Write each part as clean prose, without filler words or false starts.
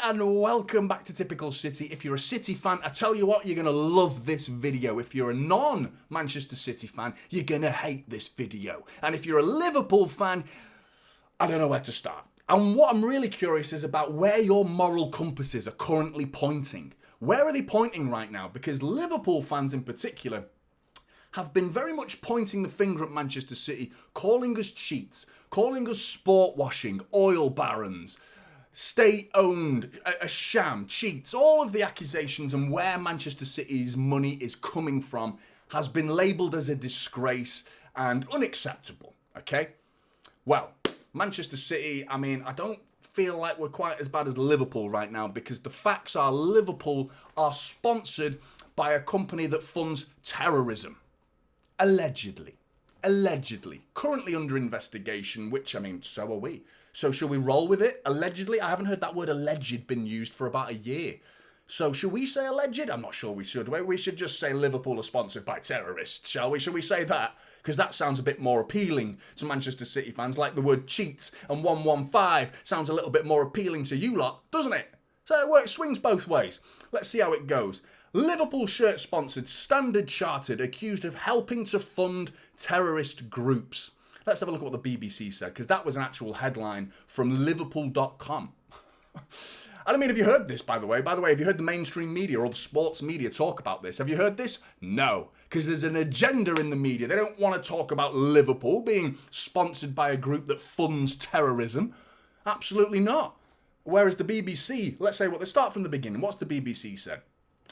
and welcome back to Typical City. If you're a City fan, I tell you what, you're going to love this video. If you're a non-Manchester City fan, you're going to hate this video. And if you're a Liverpool fan, I don't know where to start. And what I'm really curious is about where your moral compasses are currently pointing. Where are they pointing right now? Because Liverpool fans in particular have been very much pointing the finger at Manchester City, calling us cheats, calling us sport washing, oil barons, state-owned, a sham, cheats. All of the accusations and where Manchester City's money is coming from has been labelled as a disgrace and unacceptable, okay? Well, Manchester City, I mean, I don't feel like we're quite as bad as Liverpool right now, because the facts are Liverpool are sponsored by a company that funds terrorism. Allegedly. Currently under investigation, which, I mean, so are we. So should we roll with it? Allegedly? I haven't heard that word alleged been used for about a year. So should we say alleged? I'm not sure we should. We should just say Liverpool are sponsored by terrorists, shall we? Should we say that? Because that sounds a bit more appealing to Manchester City fans, like the word cheats and 115 sounds a little bit more appealing to you lot, doesn't it? So it works, swings both ways. Let's see how it goes. Liverpool shirt sponsored Standard Chartered accused of helping to fund terrorist groups. Let's have a look at what the BBC said, because that was an actual headline from Liverpool.com. And I mean, have you heard this, by the way? By the way, have you heard the mainstream media or the sports media talk about this? Have you heard this? No, because there's an agenda in the media. They don't want to talk about Liverpool being sponsored by a group that funds terrorism. Absolutely not. Whereas the BBC, let's say, they start from the beginning. What's the BBC said?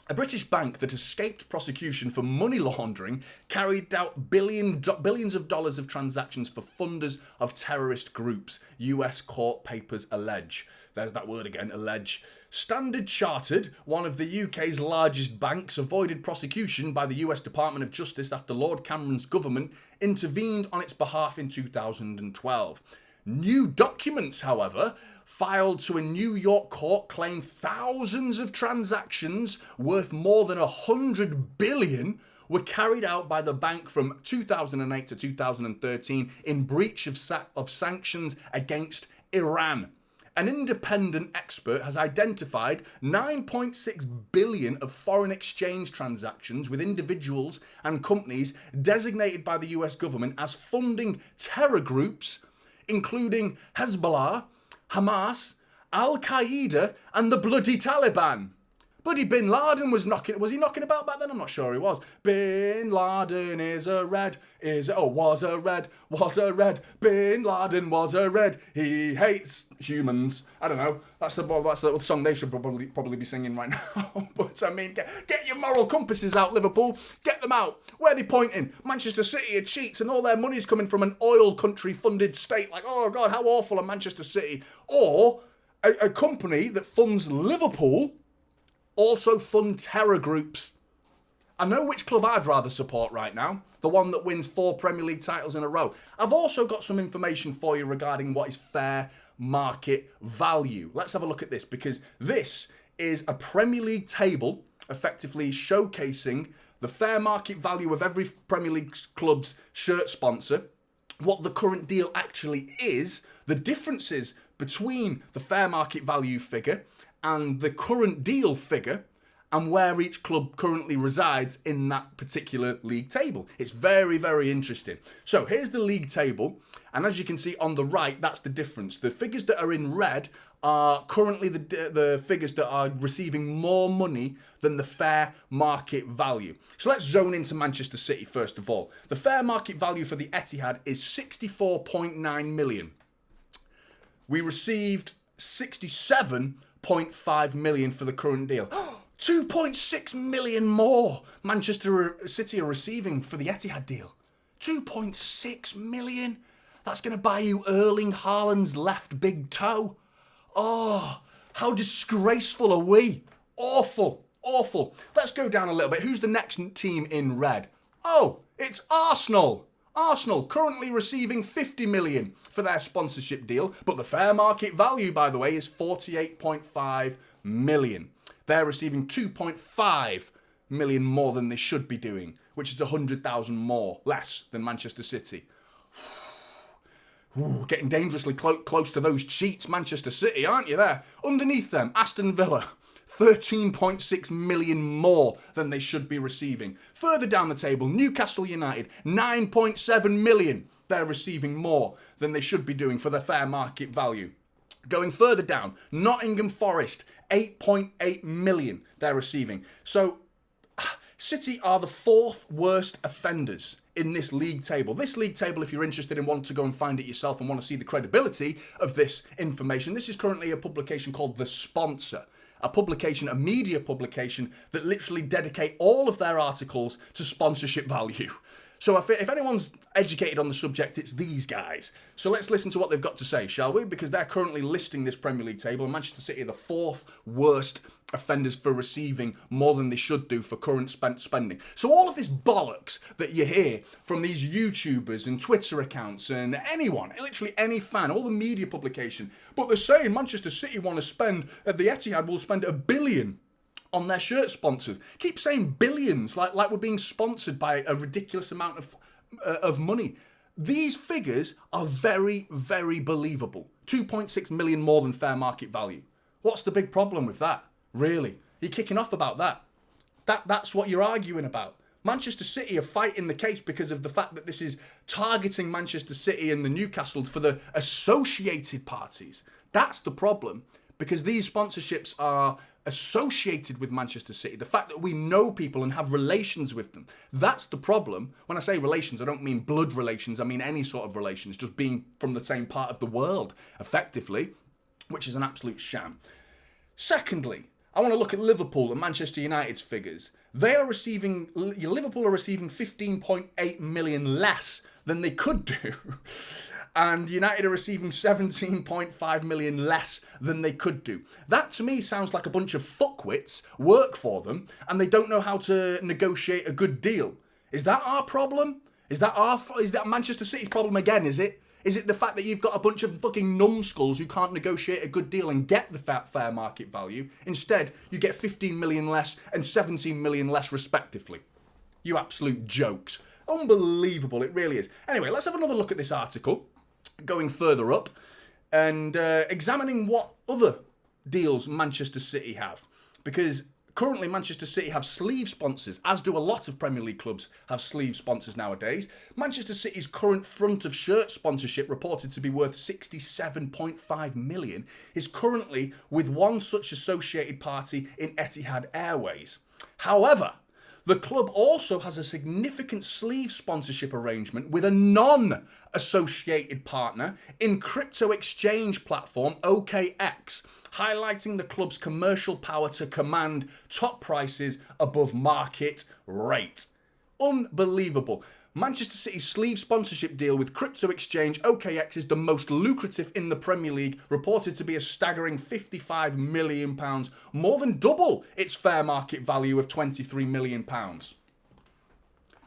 A British bank that escaped prosecution for money laundering carried out billions of dollars of transactions for funders of terrorist groups, US court papers allege. There's that word again, allege. Standard Chartered, one of the UK's largest banks, avoided prosecution by the US Department of Justice after Lord Cameron's government intervened on its behalf in 2012. New documents, however, filed to a New York court claim thousands of transactions worth more than 100 billion were carried out by the bank from 2008 to 2013 in breach of sanctions against Iran. An independent expert has identified 9.6 billion of foreign exchange transactions with individuals and companies designated by the US government as funding terror groups, including Hezbollah, Hamas, Al-Qaeda, and the bloody Taliban. Bloody Bin Laden was he knocking about back then? I'm not sure he was. Bin Laden was a red. Bin Laden was a red. He hates humans. I don't know. That's the song they should probably be singing right now. But I mean, get your moral compasses out, Liverpool. Get them out. Where are they pointing? Manchester City are cheats and all their money's coming from an oil country funded state. Like, oh God, how awful are Manchester City? Or a company that funds Liverpool also fund terror groups. I know which club I'd rather support right now. The one that wins 4 Premier League titles in a row. I've also got some information for you regarding what is fair market value. Let's have a look at this, because this is a Premier League table effectively showcasing the fair market value of every Premier League club's shirt sponsor, what the current deal actually is, the differences between the fair market value figure and the current deal figure, and where each club currently resides in that particular league table. It's very, very interesting. So here's the league table, and as you can see on the right, that's the difference. The figures that are in red are currently the figures that are receiving more money than the fair market value. So let's zone into Manchester City first of all. The fair market value for the Etihad is 64.9 million. We received 67.5 million for the current deal. 2.6 million more Manchester City are receiving for the Etihad deal. 2.6 million? That's going to buy you Erling Haaland's left big toe. Oh, how disgraceful are we? Awful, awful. Let's go down a little bit. Who's the next team in red? Oh, it's Arsenal. Arsenal currently receiving 50 million for their sponsorship deal, but the fair market value, by the way, is 48.5 million. They're receiving 2.5 million more than they should be doing, which is 100,000 more, less than Manchester City. Ooh, getting dangerously close to those cheats, Manchester City, aren't you there? Underneath them, Aston Villa, 13.6 million more than they should be receiving. Further down the table, Newcastle United, 9.7 million. They're receiving more than they should be doing for their fair market value. Going further down, Nottingham Forest, 8.8 million they're receiving. So, City are the fourth worst offenders in this league table. This league table, if you're interested and want to go and find it yourself and want to see the credibility of this information, this is currently a publication called The Sponsor. A media publication that literally dedicate all of their articles to sponsorship value. So if anyone's educated on the subject, it's these guys. So let's listen to what they've got to say, shall we? Because they're currently listing this Premier League table. Manchester City are the fourth worst offenders for receiving more than they should do for current spending. So all of this bollocks that you hear from these YouTubers and Twitter accounts and anyone, literally any fan, all the media publication, but they're saying Manchester City want to spend, at the Etihad will spend $1 billion on their shirt sponsors. Keep saying billions, like we're being sponsored by a ridiculous amount of money. These figures are very, very believable. 2.6 million more than fair market value. What's the big problem with that? Really? You're kicking off about that. That's what you're arguing about. Manchester City are fighting the case because of the fact that this is targeting Manchester City and the Newcastle for the associated parties. That's the problem, because these sponsorships are associated with Manchester City. The fact that we know people and have relations with them, that's the problem. When I say relations, I don't mean blood relations, I mean any sort of relations, just being from the same part of the world, effectively, which is an absolute sham. Secondly, I want to look at Liverpool and Manchester United's figures. Liverpool are receiving 15.8 million less than they could do. And United are receiving 17.5 million less than they could do. That to me sounds like a bunch of fuckwits work for them and they don't know how to negotiate a good deal. Is that our problem? Is that Manchester City's problem again, is it? Is it the fact that you've got a bunch of fucking numbskulls who can't negotiate a good deal and get the fair market value? Instead, you get 15 million less and 17 million less respectively. You absolute jokes. Unbelievable, it really is. Anyway, let's have another look at this article. Going further up and examining what other deals Manchester City have. Because currently Manchester City have sleeve sponsors, as do a lot of Premier League clubs have sleeve sponsors nowadays. Manchester City's current front of shirt sponsorship, reported to be worth 67.5 million, is currently with one such associated party in Etihad Airways. However, the club also has a significant sleeve sponsorship arrangement with a non-associated partner in crypto exchange platform OKX, highlighting the club's commercial power to command top prices above market rate. Unbelievable. Manchester City's sleeve sponsorship deal with crypto exchange OKX is the most lucrative in the Premier League, reported to be a staggering £55 million, more than double its fair market value of £23 million. What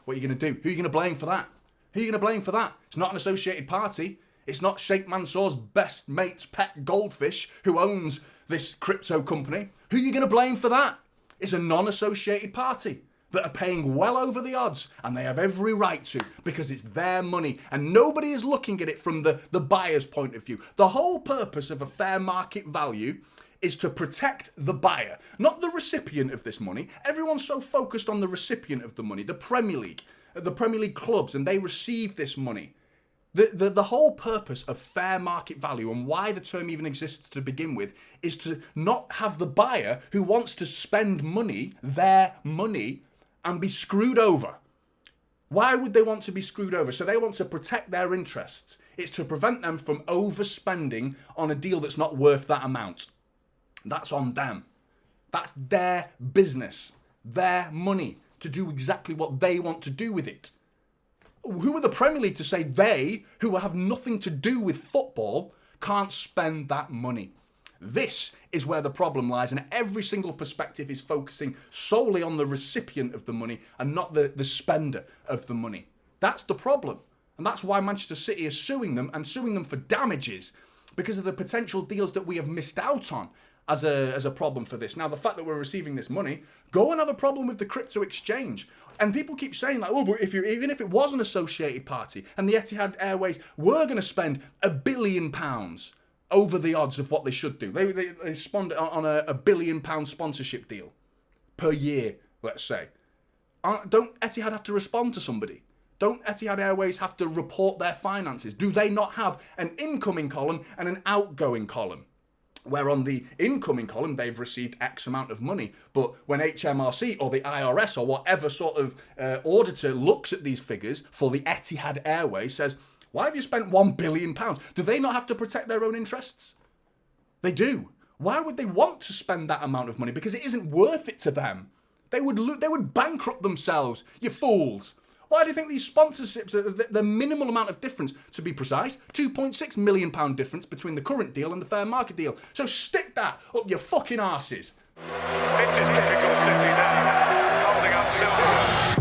are you going to do? Who are you going to blame for that? Who are you going to blame for that? It's not an associated party. It's not Sheikh Mansour's best mate's pet goldfish who owns this crypto company. Who are you going to blame for that? It's a non-associated party that are paying well over the odds, and they have every right to, because it's their money, and nobody is looking at it from the buyer's point of view. The whole purpose of a fair market value is to protect the buyer, not the recipient of this money. Everyone's so focused on the recipient of the money, the Premier League clubs, and they receive this money. The whole purpose of fair market value, and why the term even exists to begin with, is to not have the buyer who wants to spend money, their money, and be screwed over. Why would they want to be screwed over? So they want to protect their interests. It's to prevent them from overspending on a deal that's not worth that amount. That's on them. That's their business, their money, to do exactly what they want to do with it. Who are the Premier League to say they, who have nothing to do with football, can't spend that money? This is where the problem lies, and every single perspective is focusing solely on the recipient of the money and not the spender of the money. That's the problem, and that's why Manchester City is suing them, and suing them for damages, because of the potential deals that we have missed out on. as a problem for this. Now, the fact that we're receiving this money, go and have a problem with the crypto exchange. And people keep saying like, oh, but even if it was an associated party and the Etihad Airways were going to spend £1 billion over the odds of what they should do, they spawned on a £1 billion sponsorship deal per year, let's say. Don't Etihad have to respond to somebody? Don't Etihad Airways have to report their finances? Do they not have an incoming column and an outgoing column? Where on the incoming column, they've received X amount of money. But when HMRC or the IRS or whatever sort of auditor looks at these figures for the Etihad Airways, says, why have you spent £1 billion? Do they not have to protect their own interests? They do. Why would they want to spend that amount of money? Because it isn't worth it to them. They would bankrupt themselves, you fools. Why do you think these sponsorships are the minimal amount of difference? To be precise, £2.6 million difference between the current deal and the fair market deal. So stick that up your fucking arses. This is typical City now, holding up silver.